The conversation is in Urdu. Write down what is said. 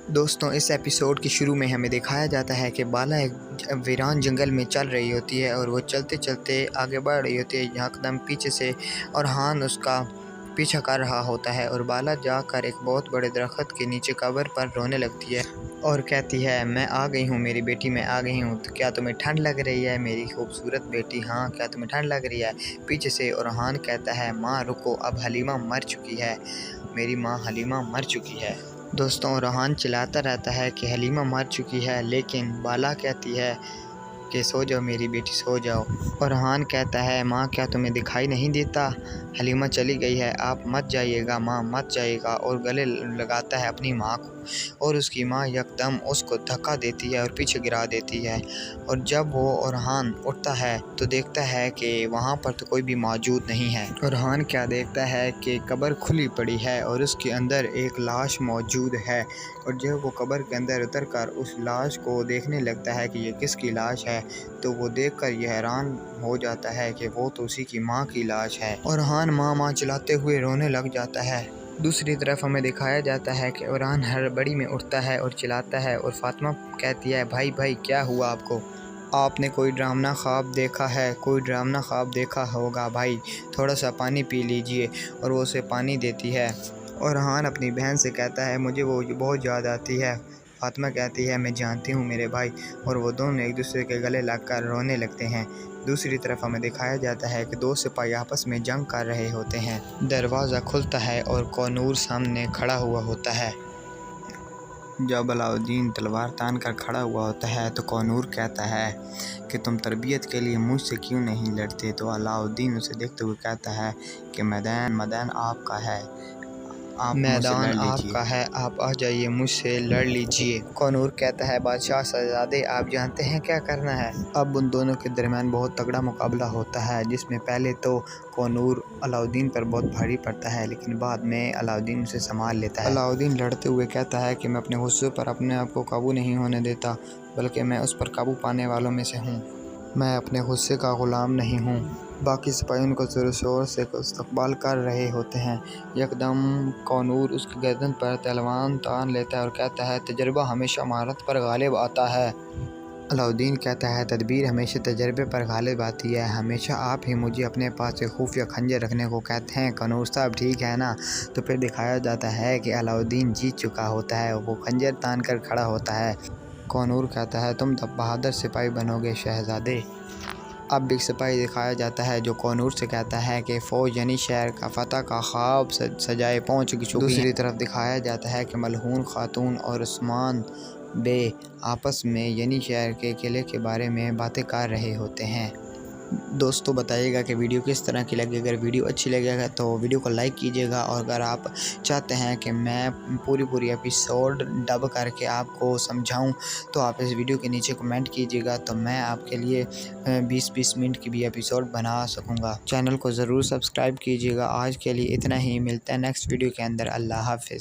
دوستوں اس ایپیسوڈ کے شروع میں ہمیں دکھایا جاتا ہے کہ بالا ایک ویران جنگل میں چل رہی ہوتی ہے اور وہ چلتے چلتے آگے بڑھ رہی ہوتی ہے یکدم پیچھے سے اور ہان اس کا پیچھا کر رہا ہوتا ہے اور بالا جا کر ایک بہت بڑے درخت کے نیچے قبر پر رونے لگتی ہے اور کہتی ہے میں آ گئی ہوں میری بیٹی، میں آ گئی ہوں، تو کیا تمہیں ٹھنڈ لگ رہی ہے میری خوبصورت بیٹی؟ ہاں کیا تمہیں ٹھنڈ لگ رہی ہے؟ پیچھے سے اور ہان کہتا ہے ماں رکو، اب حلیمہ مر چکی ہے، میری ماں حلیمہ مر چکی ہے۔ دوستوں رحان چلاتا رہتا ہے کہ حلیمہ مر چکی ہے، لیکن بالا کہتی ہے کہ سو جاؤ میری بیٹی سو جاؤ، اور رحان کہتا ہے ماں کیا تمہیں دکھائی نہیں دیتا حلیمہ چلی گئی ہے، آپ مت جائیے گا ماں مت جائیے گا، اور گلے لگاتا ہے اپنی ماں کو، اور اس کی ماں یکدم اس کو دھکا دیتی ہے اور پیچھے گرا دیتی ہے، اور جب وہ رحان اٹھتا ہے تو دیکھتا ہے کہ وہاں پر تو کوئی بھی موجود نہیں ہے، اور رحان کیا دیکھتا ہے کہ قبر کھلی پڑی ہے اور اس کے اندر ایک لاش موجود ہے، اور جب وہ قبر کے اندر اتر کر اس لاش کو دیکھنے لگتا ہے کہ یہ کس کی لاش ہے تو وہ دیکھ کر یہ حیران ہو جاتا ہے کہ وہ تو اسی کی ماں کی لاش ہے، اور رحان ماں ماں چلاتے ہوئے رونے لگ جاتا ہے۔ دوسری طرف ہمیں دکھایا جاتا ہے کہ رحان ہڑبڑی میں اٹھتا ہے اور چلاتا ہے، اور فاطمہ کہتی ہے بھائی بھائی کیا ہوا آپ کو؟ آپ نے کوئی ڈراؤنا خواب دیکھا ہے؟ کوئی ڈراؤنا خواب دیکھا ہوگا بھائی، تھوڑا سا پانی پی لیجئے، اور وہ اسے پانی دیتی ہے، اور رحان اپنی بہن سے کہتا ہے مجھے وہ بہت یاد آتی ہے، فاطمہ کہتی ہے میں جانتی ہوں میرے بھائی، اور وہ دونوں ایک دوسرے کے گلے لگ کر رونے لگتے ہیں۔ دوسری طرف ہمیں دکھایا جاتا ہے کہ دو سپاہی آپس میں جنگ کر رہے ہوتے ہیں، دروازہ کھلتا ہے اور کونور سامنے کھڑا ہوا ہوتا ہے۔ جب علاؤدین تلوار تان کر کھڑا ہوا ہوتا ہے تو کونور کہتا ہے کہ تم تربیت کے لیے مجھ سے کیوں نہیں لڑتے؟ تو علاؤدین اسے دیکھتے ہوئے کہتا ہے کہ میدان آپ کا ہے، آپ مجھ سے لڑ لیجئے، آپ کا ہے، آپ آ جائیے مجھ سے لڑ لیجئے۔ کونور کہتا ہے بادشاہ شہزادے آپ جانتے ہیں کیا کرنا ہے؟ اب ان دونوں کے درمیان بہت تگڑا مقابلہ ہوتا ہے، جس میں پہلے تو کونور علاؤدین پر بہت بھاری پڑتا ہے، لیکن بعد میں علاؤدین اسے سنبھال لیتا ہے۔ علاؤدین لڑتے ہوئے کہتا ہے کہ میں اپنے غصے پر اپنے آپ کو قابو نہیں ہونے دیتا، بلکہ میں اس پر قابو پانے والوں میں سے ہوں، میں اپنے غصے کا غلام نہیں ہوں۔ باقی سپاہی ان کو زور و شور سے استقبال کر رہے ہوتے ہیں، یکدم کونور اس کی گردن پر تلوار تان لیتا ہے اور کہتا ہے تجربہ ہمیشہ مہارت پر غالب آتا ہے۔ علاؤدین کہتا ہے تدبیر ہمیشہ تجربے پر غالب آتی ہے، ہمیشہ آپ ہی مجھے اپنے پاس ایک خفیہ خنجر رکھنے کو کہتے ہیں کونور صاحب ٹھیک ہے نا؟ تو پھر دکھایا جاتا ہے کہ علاؤدین جیت چکا ہوتا ہے، وہ خنجر تان کر کھڑا ہوتا ہے۔ کونور کہتا ہے تم تب بہادر سپاہی بنو گے شہزادے۔ اب ایک سپاہی دکھایا جاتا ہے جو کونور سے کہتا ہے کہ فوج یعنی شہر کا فتح کا خواب سجائے پہنچ چکی ہے۔ دوسری طرف دکھایا جاتا ہے کہ ملعون خاتون اور عثمان بے آپس میں یعنی شہر کے قلعے کے بارے میں باتیں کر رہے ہوتے ہیں۔ دوستو بتائیے گا کہ ویڈیو کس طرح کی لگی، اگر ویڈیو اچھی لگے گا تو ویڈیو کو لائک کیجیے گا، اور اگر آپ چاہتے ہیں کہ میں پوری ایپیسوڈ ڈب کر کے آپ کو سمجھاؤں تو آپ اس ویڈیو کے نیچے کمنٹ کیجیے گا، تو میں آپ کے لیے 20 منٹ کی بھی ایپیسوڈ بنا سکوں گا۔ چینل کو ضرور سبسکرائب کیجیے گا۔ آج کے لیے اتنا ہی، ملتے ہیں نیکسٹ ویڈیو کے اندر، اللہ حافظ۔